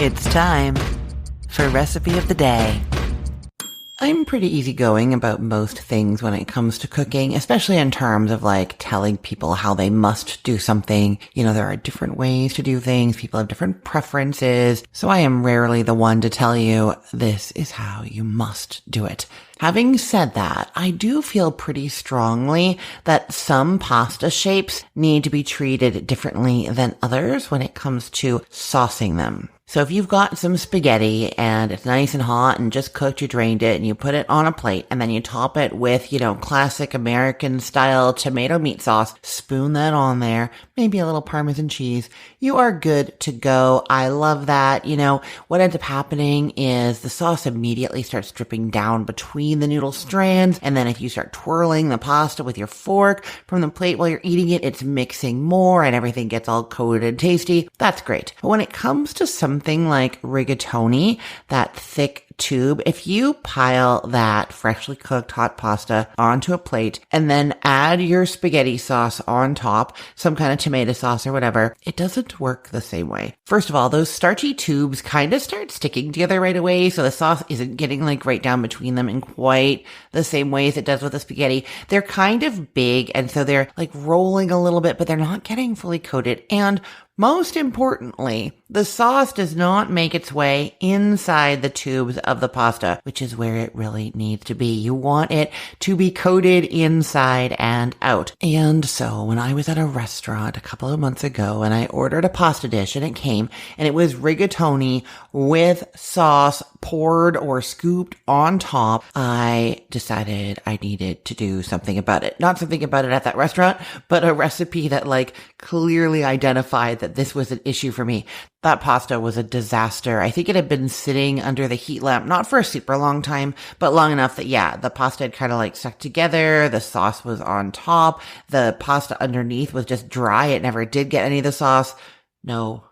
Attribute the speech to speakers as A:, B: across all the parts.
A: It's time for Recipe of the Day. I'm pretty easygoing about most things when it comes to cooking, especially in terms of like telling people how they must do something. You know, there are different ways to do things. People have different preferences. So I am rarely the one to tell you this is how you must do it. Having said that, I do feel pretty strongly that some pasta shapes need to be treated differently than others when it comes to saucing them. So if you've got some spaghetti and it's nice and hot and just cooked, you drained it and you put it on a plate and then you top it with, classic American style tomato meat sauce, spoon that on there, maybe a little Parmesan cheese, you are good to go. I love that. What ends up happening is the sauce immediately starts dripping down between the noodle strands. And then if you start twirling the pasta with your fork from the plate while you're eating it, it's mixing more and everything gets all coated and tasty. That's great. But when it comes to something like rigatoni, that thick tube, if you pile that freshly cooked hot pasta onto a plate and then add your spaghetti sauce on top, some kind of tomato sauce or whatever, it doesn't work the same way. First of all, those starchy tubes kind of start sticking together right away, so the sauce isn't getting right down between them in quite the same way as it does with the spaghetti. They're kind of big, and so they're rolling a little bit, but they're not getting fully coated. And most importantly, the sauce does not make its way inside the tubes of the pasta, which is where it really needs to be. You want it to be coated inside and out. And so when I was at a restaurant a couple of months ago and I ordered a pasta dish and it came and it was rigatoni with sauce poured or scooped on top, I decided I needed to do something about it. Not something about it at that restaurant, but a recipe that clearly identified that this was an issue for me. That pasta was a disaster. I think it had been sitting under the heat lamp, not for a super long time, but long enough that, the pasta had kind of stuck together. The sauce was on top. The pasta underneath was just dry. It never did get any of the sauce. No.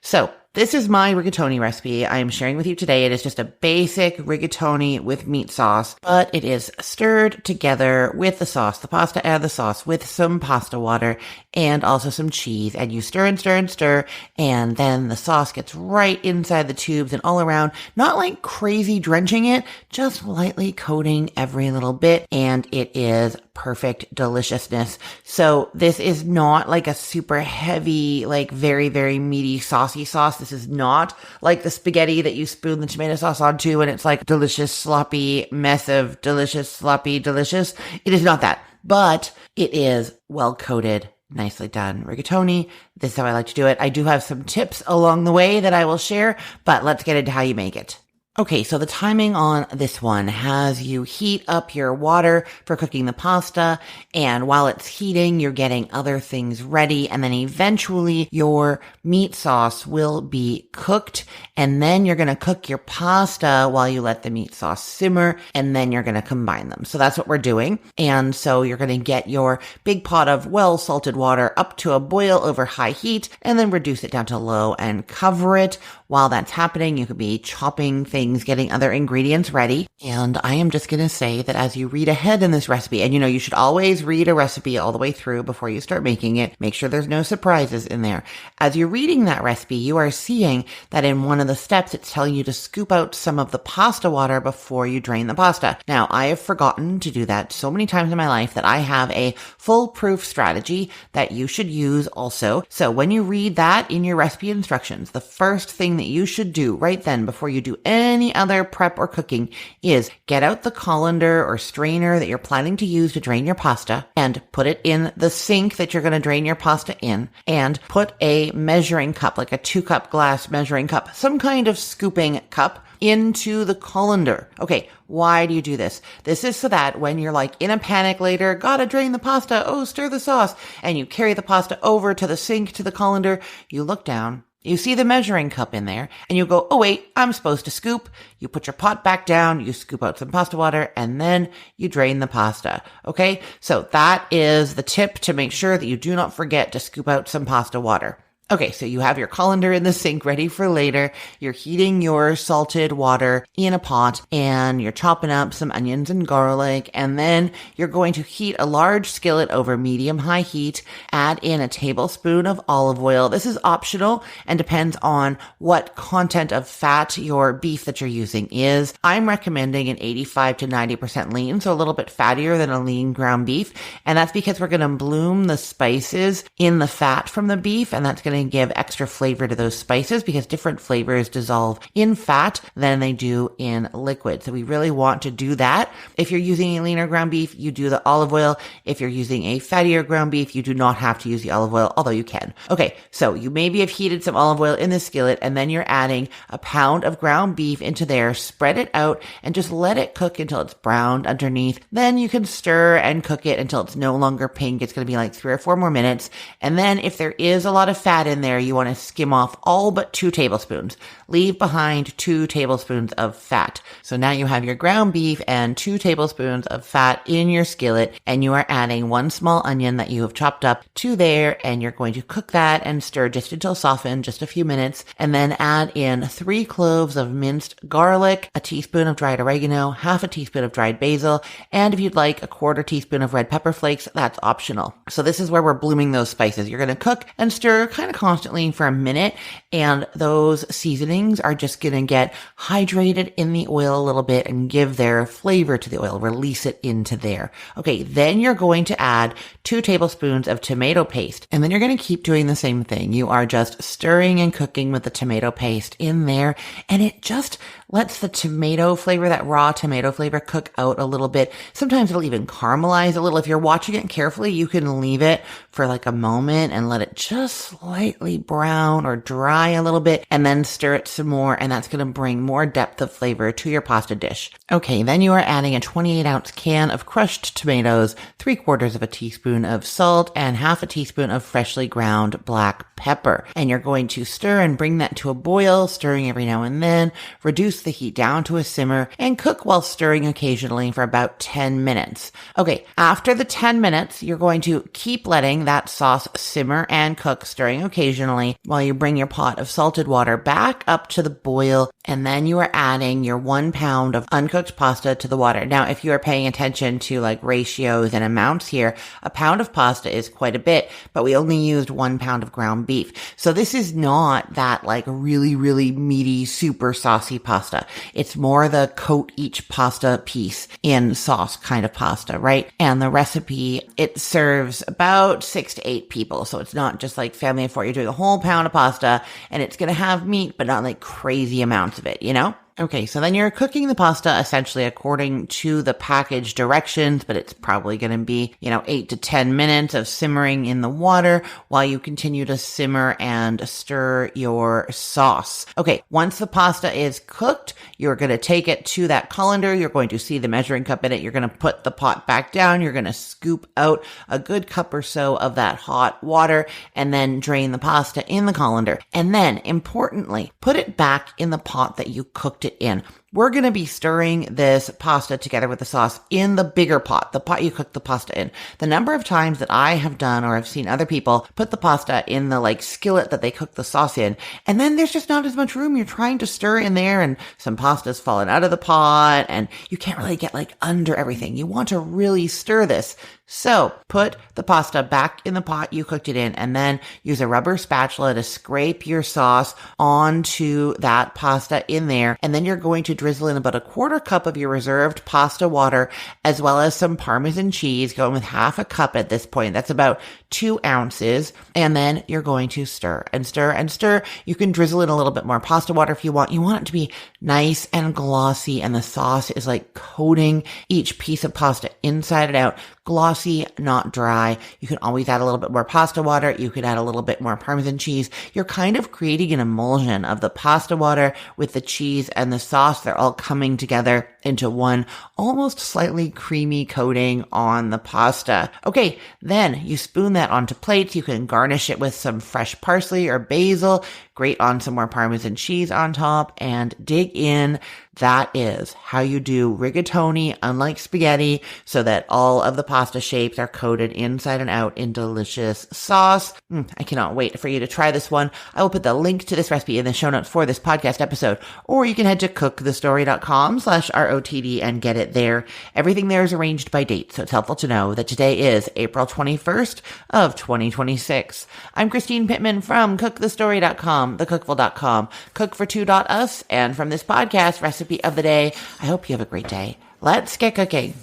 A: So this is my rigatoni recipe I am sharing with you today. It is just a basic rigatoni with meat sauce, but it is stirred together with the sauce, the pasta and the sauce, with some pasta water and also some cheese. And you stir and stir and stir, and then the sauce gets right inside the tubes and all around, not crazy drenching it, just lightly coating every little bit. And it is perfect deliciousness. So this is not a super heavy, very, very meaty, saucy sauce. This is not like the spaghetti that you spoon the tomato sauce onto and it's delicious, sloppy mess of delicious, sloppy, delicious. It is not that, but it is well coated, nicely done rigatoni. This is how I like to do it. I do have some tips along the way that I will share, but let's get into how you make it. Okay, so the timing on this one has you heat up your water for cooking the pasta, and while it's heating, you're getting other things ready, and then eventually your meat sauce will be cooked, and then you're going to cook your pasta while you let the meat sauce simmer, and then you're going to combine them. So that's what we're doing. And so you're going to get your big pot of well-salted water up to a boil over high heat, and then reduce it down to low and cover it. While that's happening, you could be chopping things, getting other ingredients ready. And I am just going to say that as you read ahead in this recipe, and you should always read a recipe all the way through before you start making it. Make sure there's no surprises in there. As you're reading that recipe, you are seeing that in one of the steps, it's telling you to scoop out some of the pasta water before you drain the pasta. Now, I have forgotten to do that so many times in my life that I have a foolproof strategy that you should use also. So when you read that in your recipe instructions, the first thing that you should do right then before you do any other prep or cooking is get out the colander or strainer that you're planning to use to drain your pasta and put it in the sink that you're going to drain your pasta in, and put a measuring cup, like a 2-cup glass measuring cup, some kind of scooping cup, into the colander. Okay, why do you do this? This is so that when you're in a panic later, gotta drain the pasta, stir the sauce, and you carry the pasta over to the sink, to the colander, you look down, you see the measuring cup in there, and you go, oh wait, I'm supposed to scoop. You put your pot back down, you scoop out some pasta water, and then you drain the pasta. Okay? So that is the tip to make sure that you do not forget to scoop out some pasta water. Okay, so you have your colander in the sink ready for later. You're heating your salted water in a pot and you're chopping up some onions and garlic. And then you're going to heat a large skillet over medium-high heat. Add in a tablespoon of olive oil. This is optional and depends on what content of fat your beef that you're using is. I'm recommending an 85 to 90% lean, so a little bit fattier than a lean ground beef. And that's because we're going to bloom the spices in the fat from the beef, and that's going to give extra flavor to those spices because different flavors dissolve in fat than they do in liquid. So we really want to do that. If you're using a leaner ground beef, you do the olive oil. If you're using a fattier ground beef, you do not have to use the olive oil, although you can. Okay, so you maybe have heated some olive oil in the skillet, and then you're adding a pound of ground beef into there. Spread it out and just let it cook until it's browned underneath. Then you can stir and cook it until it's no longer pink. It's going to be like 3 or 4 more minutes. And then if there is a lot of fat in there, you want to skim off all but 2 tablespoons. Leave behind 2 tablespoons of fat. So now you have your ground beef and 2 tablespoons of fat in your skillet, and you are adding 1 small onion that you have chopped up to there, and you're going to cook that and stir just until softened, just a few minutes, and then add in 3 cloves of minced garlic, a teaspoon of dried oregano, half a teaspoon of dried basil, and if you'd like, a 1/4 teaspoon of red pepper flakes. That's optional. So this is where we're blooming those spices. You're going to cook and stir kind of constantly for a minute, and those seasonings are just going to get hydrated in the oil a little bit and give their flavor to the oil, release it into there. Okay, then you're going to add 2 tablespoons of tomato paste, and then you're going to keep doing the same thing. You are just stirring and cooking with the tomato paste in there, and it just lets the tomato flavor, that raw tomato flavor, cook out a little bit. Sometimes it'll even caramelize a little. If you're watching it carefully, you can leave it for like a moment and let it just slightly brown or dry a little bit, and then stir it some more, and that's going to bring more depth of flavor to your pasta dish. Okay, then you are adding a 28-ounce can of crushed tomatoes, 3/4 of a teaspoon of salt, and half a teaspoon of freshly ground black pepper. And you're going to stir and bring that to a boil, stirring every now and then. Reduce the heat down to a simmer and cook while stirring occasionally for about 10 minutes. Okay, after the 10 minutes, you're going to keep letting that sauce simmer and cook, stirring occasionally while you bring your pot of salted water back up to the boil, and then you are adding your 1 pound of uncooked pasta to the water. Now, if you are paying attention to like ratios and amounts here, a pound of pasta is quite a bit, but we only used 1 pound of ground beef. So this is not that like really, really meaty, super saucy pasta. It's more the coat each pasta piece in sauce kind of pasta, right? And the recipe, it serves about 6 to 8 people. So it's not just like family of 4. You're doing a whole pound of pasta and it's going to have meat, but not like crazy amounts of it, you know? Okay, so then you're cooking the pasta essentially according to the package directions, but it's probably going to be, 8 to 10 minutes of simmering in the water while you continue to simmer and stir your sauce. Okay, once the pasta is cooked, you're going to take it to that colander. You're going to see the measuring cup in it. You're going to put the pot back down. You're going to scoop out a good cup or so of that hot water and then drain the pasta in the colander. And then, importantly, put it back in the pot that you cooked it in. We're going to be stirring this pasta together with the sauce in the bigger pot, the pot you cook the pasta in. The number of times that I have done or I've seen other people put the pasta in the like skillet that they cook the sauce in, and then there's just not as much room. You're trying to stir in there and some pasta's fallen out of the pot and you can't really get like under everything. You want to really stir this. So put the pasta back in the pot you cooked it in and then use a rubber spatula to scrape your sauce onto that pasta in there. And then you're going to drizzle in about a 1/4 cup of your reserved pasta water, as well as some Parmesan cheese, going with half a cup at this point. That's about 2 ounces. And then you're going to stir and stir and stir. You can drizzle in a little bit more pasta water if you want. You want it to be nice and glossy, and the sauce is like coating each piece of pasta inside and out. Glossy, not dry. You can always add a little bit more pasta water. You could add a little bit more Parmesan cheese. You're kind of creating an emulsion of the pasta water with the cheese and the sauce. They're all coming together into one almost slightly creamy coating on the pasta. Okay, then you spoon that onto plates. You can garnish it with some fresh parsley or basil, grate on some more Parmesan cheese on top, and dig in. That is how you do rigatoni, unlike spaghetti, so that all of the pasta shapes are coated inside and out in delicious sauce. I cannot wait for you to try this one. I will put the link to this recipe in the show notes for this podcast episode, or you can head to cookthestory.com/ROTD and get it there. Everything there is arranged by date, so it's helpful to know that today is April 21st of 2026. I'm Christine Pittman from cookthestory.com, thecookful.com, cookfor2.us, and from this podcast, Recipe of the Day. I hope you have a great day. Let's get cooking.